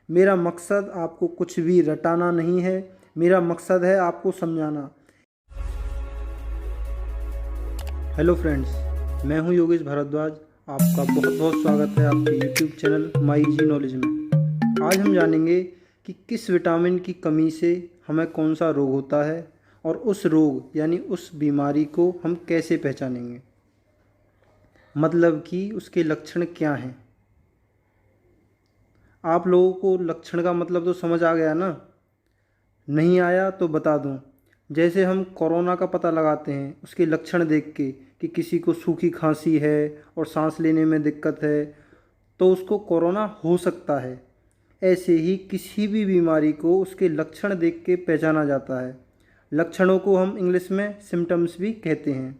मेरा मकसद आपको कुछ भी रटाना नहीं है, मेरा मकसद है आपको समझाना। हेलो फ्रेंड्स, मैं हूं योगेश भारद्वाज। आपका बहुत बहुत स्वागत है आपके YouTube channel my G knowledge में। आज हम जानेंगे कि किस विटामिन की कमी से हमें कौन सा रोग होता है और उस रोग यानी उस बीमारी को हम कैसे पहचानेंगे, मतलब कि उसके लक्षण क्या हैं। आप लोगों को लक्षण का मतलब तो समझ आ गया ना? नहीं आया तो बता दूं। जैसे हम कोरोना का पता लगाते हैं उसके लक्षण देख के कि किसी को सूखी खांसी है और सांस लेने में दिक्कत है तो उसको कोरोना हो सकता है। ऐसे ही किसी भी बीमारी को उसके लक्षण देख के पहचाना जाता है। लक्षणों को हम इंग्लिश में सिम्टम्स भी कहते हैं।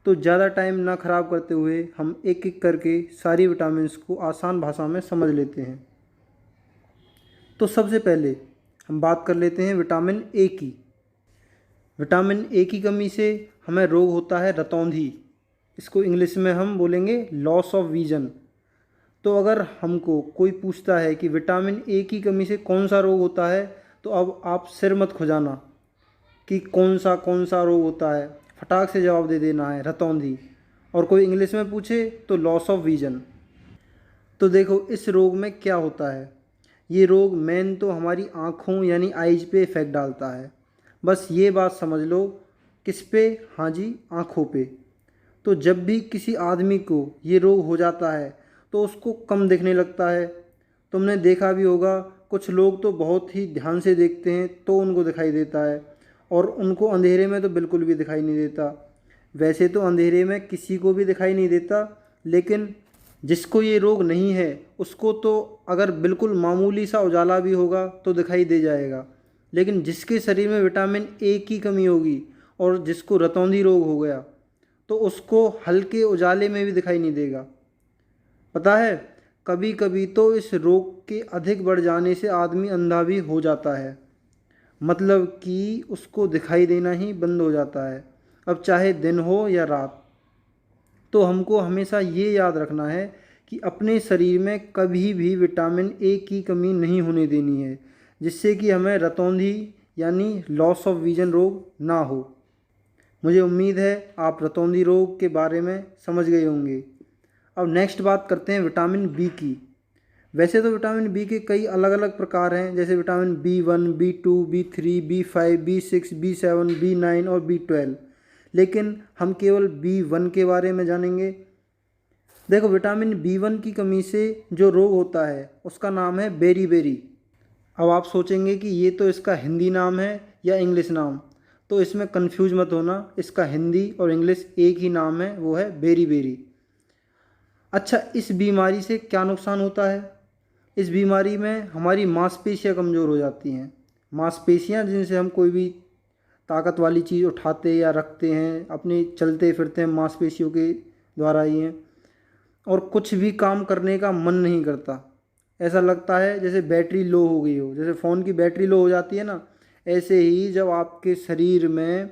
तो ज़्यादा टाइम ना ख़राब करते हुए हम एक एक करके सारी विटामिन्स को आसान भाषा में समझ लेते हैं। तो सबसे पहले हम बात कर लेते हैं विटामिन ए की। विटामिन ए की कमी से हमें रोग होता है रतौंधी। इसको इंग्लिश में हम बोलेंगे लॉस ऑफ विजन। तो अगर हमको कोई पूछता है कि विटामिन ए की कमी से कौन सा रोग होता है, तो अब आप सिर मत खुजाना कि कौन सा रोग होता है। फटाक से जवाब दे देना है रतौंधी। और कोई इंग्लिश में पूछे तो लॉस ऑफ विजन। तो देखो इस रोग में क्या होता है। ये रोग मेन तो हमारी आँखों यानी आइज पे इफ़ेक्ट डालता है। बस ये बात समझ लो, किस पे? हाँ जी, आँखों पे। तो जब भी किसी आदमी को ये रोग हो जाता है तो उसको कम दिखने लगता है। तुमने देखा भी होगा, कुछ लोग तो बहुत ही ध्यान से देखते हैं तो उनको दिखाई देता है और उनको अंधेरे में तो बिल्कुल भी दिखाई नहीं देता। वैसे तो अंधेरे में किसी को भी दिखाई नहीं देता, लेकिन जिसको ये रोग नहीं है उसको तो अगर बिल्कुल मामूली सा उजाला भी होगा तो दिखाई दे जाएगा। लेकिन जिसके शरीर में विटामिन ए की कमी होगी और जिसको रतौंधी रोग हो गया तो उसको हल्के उजाले में भी दिखाई नहीं देगा। पता है, कभी कभी तो इस रोग के अधिक बढ़ जाने से आदमी अंधा भी हो जाता है, मतलब कि उसको दिखाई देना ही बंद हो जाता है, अब चाहे दिन हो या रात। तो हमको हमेशा ये याद रखना है कि अपने शरीर में कभी भी विटामिन ए की कमी नहीं होने देनी है, जिससे कि हमें रतौंधी यानी लॉस ऑफ विजन रोग ना हो। मुझे उम्मीद है आप रतौंधी रोग के बारे में समझ गए होंगे। अब नेक्स्ट बात करते हैं विटामिन बी की। वैसे तो विटामिन बी के कई अलग अलग प्रकार हैं, जैसे vitamin B 1, B 2, B 3, B 5, B 6, B 7, B 9 और बी 12। लेकिन हम केवल बी 1 के बारे में जानेंगे। देखो विटामिन बी 1 की कमी से जो रोग होता है उसका नाम है बेरी। अब आप सोचेंगे कि ये तो इसका हिंदी नाम है या इंग्लिश नाम, तो इसमें कंफ्यूज मत होना, इसका हिंदी और इंग्लिश एक ही नाम है, वो है बेरी। अच्छा, इस बीमारी से क्या नुकसान होता है? इस बीमारी में हमारी मांसपेशियां कमज़ोर हो जाती हैं। मांसपेशियां जिनसे हम कोई भी ताकत वाली चीज़ उठाते या रखते हैं, अपने चलते फिरते हैं, मांसपेशियों के द्वारा ही हैं। और कुछ भी काम करने का मन नहीं करता। ऐसा लगता है जैसे बैटरी लो हो गई हो, जैसे फ़ोन की बैटरी लो हो जाती है ना, ऐसे ही जब आपके शरीर में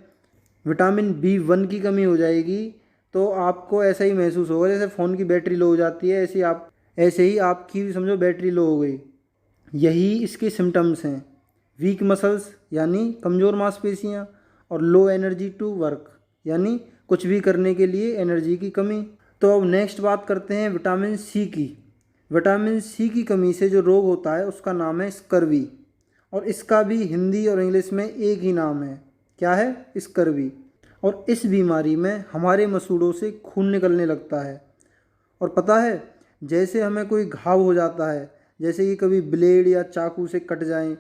विटामिन बी 1 की कमी हो जाएगी तो आपको ऐसा ही महसूस होगा जैसे फ़ोन की बैटरी लो हो जाती है, ऐसे ही आपकी भी समझो बैटरी लो हो गई। यही इसके सिम्टम्स हैं। वीक मसल्स यानी कमज़ोर मांसपेशियाँ, और लो एनर्जी टू वर्क यानी कुछ भी करने के लिए एनर्जी की कमी। तो अब नेक्स्ट बात करते हैं विटामिन सी की। विटामिन सी की कमी से जो रोग होता है उसका नाम है स्कर्वी, और इसका भी हिंदी और इंग्लिश में एक ही नाम है। क्या है? स्कर्वी। और इस बीमारी में हमारे मसूड़ों से खून निकलने लगता है। और पता है, जैसे हमें कोई घाव हो जाता है, जैसे कि कभी ब्लेड या चाकू से कट जाएं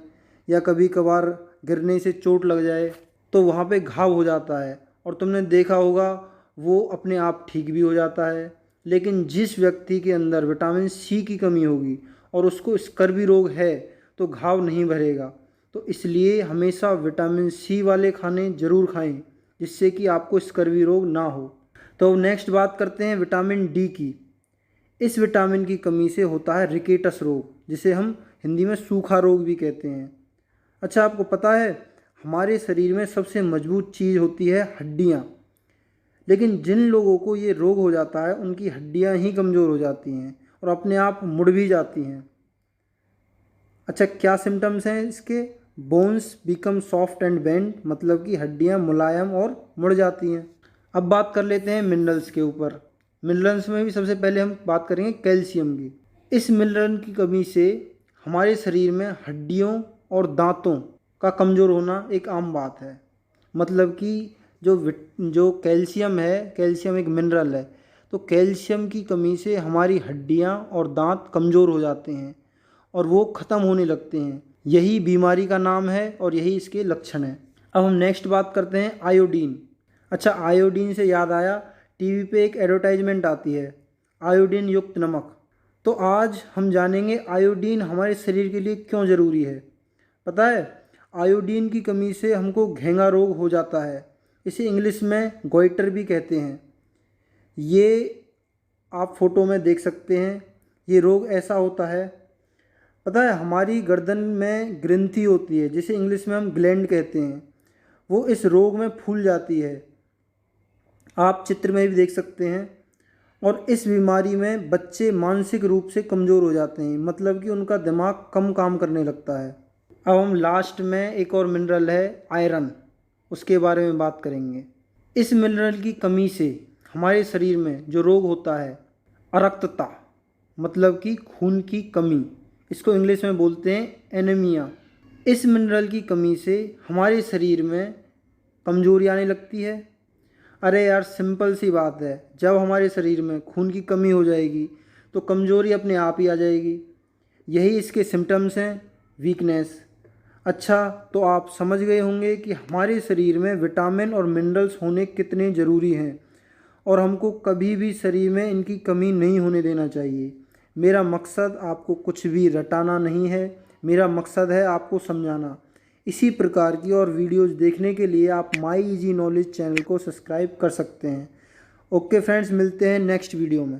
या कभी कभार गिरने से चोट लग जाए तो वहाँ पे घाव हो जाता है और तुमने देखा होगा वो अपने आप ठीक भी हो जाता है। लेकिन जिस व्यक्ति के अंदर विटामिन सी की कमी होगी और उसको स्कर्वी रोग है तो घाव नहीं भरेगा। तो इसलिए हमेशा विटामिन सी वाले खाने ज़रूर खाएं, जिससे कि आपको स्कर्वी रोग ना हो। तो नेक्स्ट बात करते हैं विटामिन डी की। इस विटामिन की कमी से होता है रिकेटस रोग, जिसे हम हिंदी में सूखा रोग भी कहते हैं। अच्छा, आपको पता है हमारे शरीर में सबसे मजबूत चीज़ होती है हड्डियाँ, लेकिन जिन लोगों को ये रोग हो जाता है उनकी हड्डियाँ ही कमज़ोर हो जाती हैं और अपने आप मुड़ भी जाती हैं। अच्छा, क्या सिम्टम्स हैं इसके? Bones become soft and bend, मतलब कि हड्डियाँ मुलायम और मुड़ जाती हैं। अब बात कर लेते हैं मिनरल्स के ऊपर। मिनरल्स में भी सबसे पहले हम बात करेंगे कैल्शियम की। इस मिनरल की कमी से हमारे शरीर में हड्डियों और दांतों का कमज़ोर होना एक आम बात है। मतलब कि जो कैल्शियम है, कैल्शियम एक मिनरल है, तो कैल्शियम की कमी से हमारी हड्डियाँ और दांत कमज़ोर हो जाते हैं और वो ख़त्म होने लगते हैं। यही बीमारी का नाम है और यही इसके लक्षण हैं। अब हम नेक्स्ट बात करते हैं आयोडीन। अच्छा, आयोडीन से याद आया, टीवी पे एक एडवर्टाइजमेंट आती है, आयोडीन युक्त नमक। तो आज हम जानेंगे आयोडीन हमारे शरीर के लिए क्यों ज़रूरी है। पता है, आयोडीन की कमी से हमको घेंगा रोग हो जाता है। इसे इंग्लिश में गोइटर भी कहते हैं। ये आप फोटो में देख सकते हैं। ये रोग ऐसा होता है, पता है, हमारी गर्दन में ग्रंथि होती है जिसे इंग्लिश में हम ग्लैंड कहते हैं, वो इस रोग में फूल जाती है। आप चित्र में भी देख सकते हैं। और इस बीमारी में बच्चे मानसिक रूप से कमज़ोर हो जाते हैं, मतलब कि उनका दिमाग कम काम करने लगता है। अब हम लास्ट में एक और मिनरल है आयरन, उसके बारे में बात करेंगे। इस मिनरल की कमी से हमारे शरीर में जो रोग होता है अरक्तता, मतलब कि खून की कमी, इसको इंग्लिश में बोलते हैं एनीमिया। इस मिनरल की कमी से हमारे शरीर में कमजोरी आने लगती है। अरे यार, सिंपल सी बात है, जब हमारे शरीर में खून की कमी हो जाएगी तो कमजोरी अपने आप ही आ जाएगी। यही इसके सिम्टम्स हैं, वीकनेस। अच्छा, तो आप समझ गए होंगे कि हमारे शरीर में विटामिन और मिनरल्स होने कितने ज़रूरी हैं और हमको कभी भी शरीर में इनकी कमी नहीं होने देना चाहिए। मेरा मकसद आपको कुछ भी रटाना नहीं है, मेरा मकसद है आपको समझाना। इसी प्रकार की और वीडियोस देखने के लिए आप माई इजी नॉलेज चैनल को सब्सक्राइब कर सकते हैं। ओके फ्रेंड्स, मिलते हैं नेक्स्ट वीडियो में।